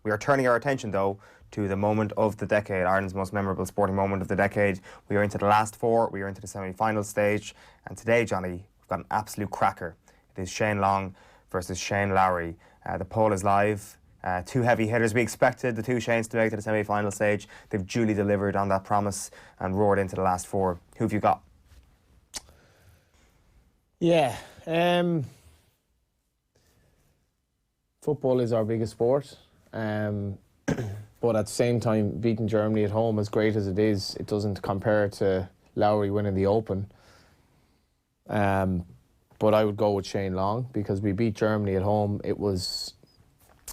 We are turning our attention, though, to the moment of the decade, Ireland's most memorable sporting moment of the decade. We are into the last four, we are into the semi-final stage, and today, Johnny, we've got an absolute cracker. It is Shane Long versus Shane Lowry. The poll is live. Two heavy hitters. We expected the two Shanes to make it to the semi-final stage. They've duly delivered on that promise and roared into the last four. Who have you got? Yeah, football is our biggest sport, but at the same time, beating Germany at home, as great as it is, it doesn't compare to Lowry winning the Open. But I would go with Shane Long, because we beat Germany at home. It was...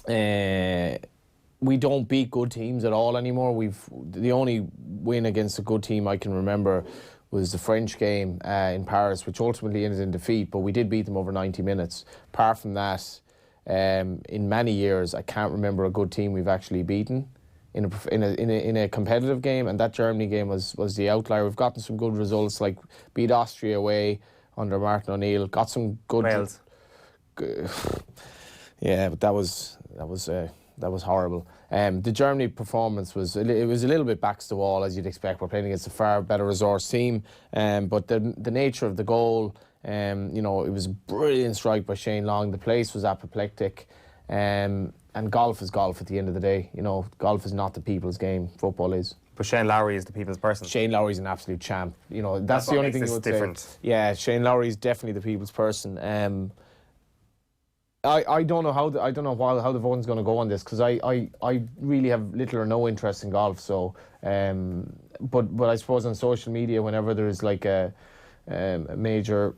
we don't beat good teams at all anymore. The only win against a good team I can remember was the French game in Paris, which ultimately ended in defeat, but we did beat them over 90 minutes. Apart from that, in many years, I can't remember a good team we've actually beaten in a competitive game, and that Germany game was the outlier. We've gotten some good results, like beat Austria away under Martin O'Neill, got some good... Wales. Yeah, but that was horrible. The Germany performance was a little bit backs to the wall, as you'd expect. We're playing against a far better resource team, but the nature of the goal, it was a brilliant strike by Shane Long. The place was apoplectic, and golf is golf at the end of the day. Golf is not the people's game. Football is. But Shane Lowry is the people's person. Shane Lowry's an absolute champ. That's the only thing you would different. say. Yeah, Shane Lowry is definitely the people's person. I don't know how the voting's going to go on this, because I really have little or no interest in golf. So, but I suppose on social media, whenever there's like a major,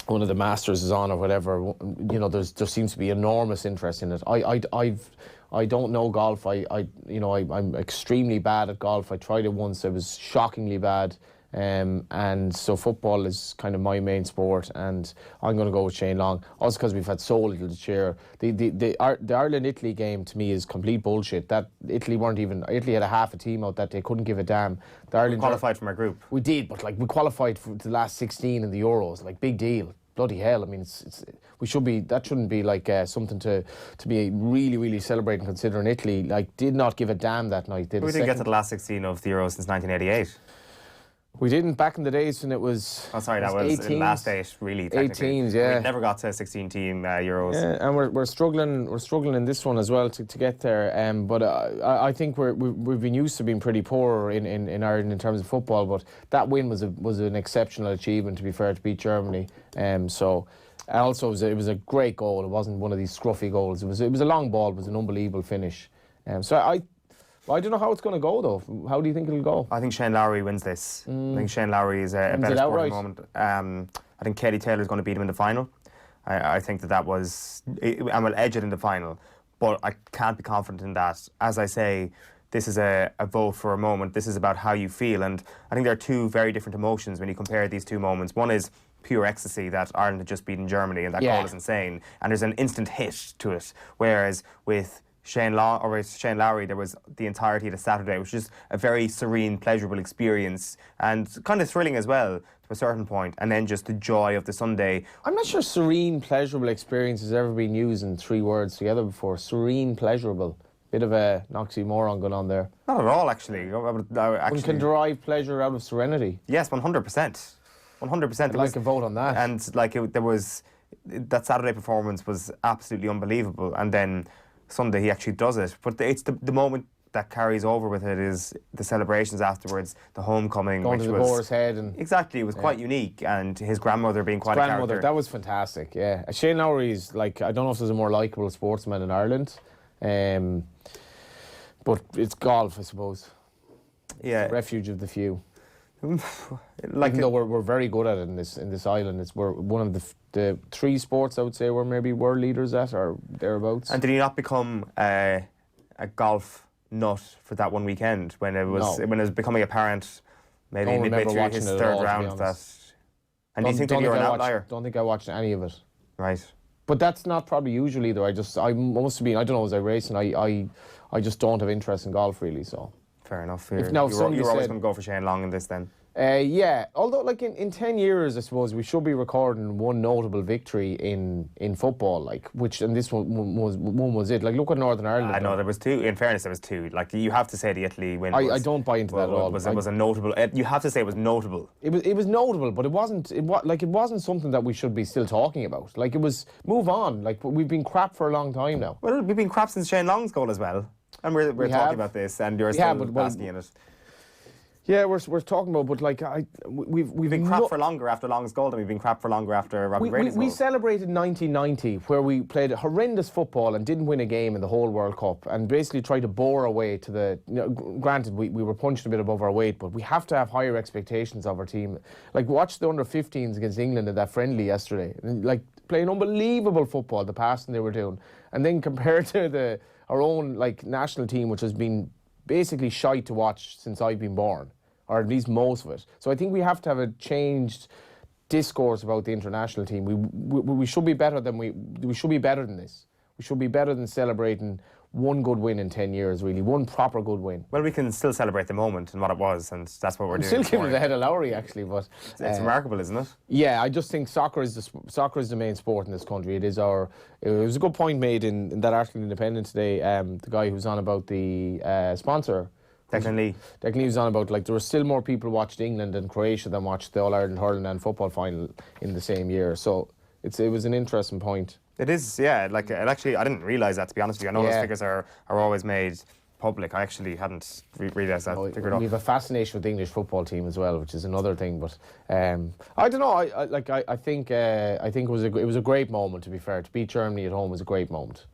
one of the Masters is on or whatever, there seems to be enormous interest in it. I don't know golf. I'm extremely bad at golf. I tried it once. I was shockingly bad. And so football is kind of my main sport, and I'm going to go with Shane Long. Also because we've had so little to cheer. The Ireland-Italy game to me is complete bullshit. That Italy had a half a team out that they couldn't give a damn. We qualified from our group. We did, but we qualified for the last 16 in the Euros. Big deal. Bloody hell! I mean, that shouldn't be something to be really, really celebrating, considering Italy did not give a damn that night. We didn't get to the last 16 of the Euros since 1988. We didn't back in the days when it was... Oh, sorry, that was in the last 8, really, technically. 8 teams, yeah. We never got to 16-team Euros. Yeah, and we're struggling in this one as well to get there. But I think we've been used to being pretty poor in Ireland in terms of football, but that win was an exceptional achievement, to be fair, to beat Germany. So... Also, it was a great goal. It wasn't one of these scruffy goals. It was a long ball. It was an unbelievable finish. So I don't know how it's going to go, though. How do you think it'll go? I think Shane Lowry wins this. I think Shane Lowry is a better sporting moment. I think Katie Taylor's going to beat him in the final. I think that was... and will edge it in the final. But I can't be confident in that. As I say, this is a vote for a moment. This is about how you feel. And I think there are two very different emotions when you compare these two moments. One is pure ecstasy that Ireland had just beaten Germany, and that goal is insane. And there's an instant hit to it. Whereas with Shane Lowry, there was the entirety of the Saturday, which is a very serene, pleasurable experience, and kind of thrilling as well to a certain point. And then just the joy of the Sunday. I'm not sure serene, pleasurable experience has ever been used in 3 words together before. Serene, pleasurable. Bit of a oxymoron going on there. Not at all, actually. One can derive pleasure out of serenity. Yes, 100%. 100%. I'd like a vote on that. And that Saturday performance was absolutely unbelievable. And then Sunday he actually does it. But it's the moment that carries over with it is the celebrations afterwards, the homecoming. Going to the Boar's Head. Exactly, it was quite unique, and his grandmother being quite a character. That was fantastic, yeah. Shane Lowry is I don't know if there's a more likeable sportsman in Ireland, but it's golf, I suppose. Yeah. Refuge of the few. Even though we're very good at it in this island, we're one of the 3 sports I would say we're maybe world leaders at, or thereabouts. And did he not become a golf nut for that one weekend when it was becoming apparent, maybe midway through his third round, that? And do you think that you're an outlier? Don't think I watched any of it. Right. But that's not probably usual either. I must have been, I don't know, was I racing? I just don't have interest in golf really, so. Fair enough. You're always going to go for Shane Long in this then? Yeah, although like in 10 years, I suppose we should be recording one notable victory in football, like and this one was it. Like look at Northern Ireland. I know there was two. In fairness, there was two. Like you have to say the Italy win. I don't buy into that at all. Was a notable. You have to say it was notable. It was notable, but it wasn't something that we should be still talking about. Like it was move on. Like we've been crap for a long time now. Well, we've been crap since Shane Long's goal as well, and we're talking about this, and you're still basking in it. Yeah, we're talking about, but like we've been crap for longer after Long's goal than we've been crap for longer after Robbie Brady's goal. We celebrated 1990, where we played horrendous football and didn't win a game in the whole World Cup, and basically tried to bore our way to the. Granted, we were punching a bit above our weight, but we have to have higher expectations of our team. Like watch the under-15s against England in that friendly yesterday, and like playing unbelievable football, the passing they were doing, and then compared to our own like national team, which has been basically shite to watch since I've been born, or at least most of it. So I think we have to have a changed discourse about the international team. We should be better than we should be better than this. We should be better than celebrating one good win in 10 years, really. One proper good win. Well, we can still celebrate the moment and what it was, and that's what we're doing. Still giving it ahead of Lowry, actually, but it's remarkable, isn't it? Yeah, I just think soccer is the main sport in this country. It was a good point made in that article in Independent today. The guy who was on about the sponsor. Declan Lee was on about like there were still more people watched England and Croatia than watched the All-Ireland hurling and football final in the same year. So it was an interesting point. It is, yeah. Like actually, I didn't realise that, to be honest with you. I know those figures are always made public. I actually hadn't realised that. We have a fascination with the English football team as well, which is another thing. But I don't know. I think it was a great moment. To be fair, to beat Germany at home was a great moment.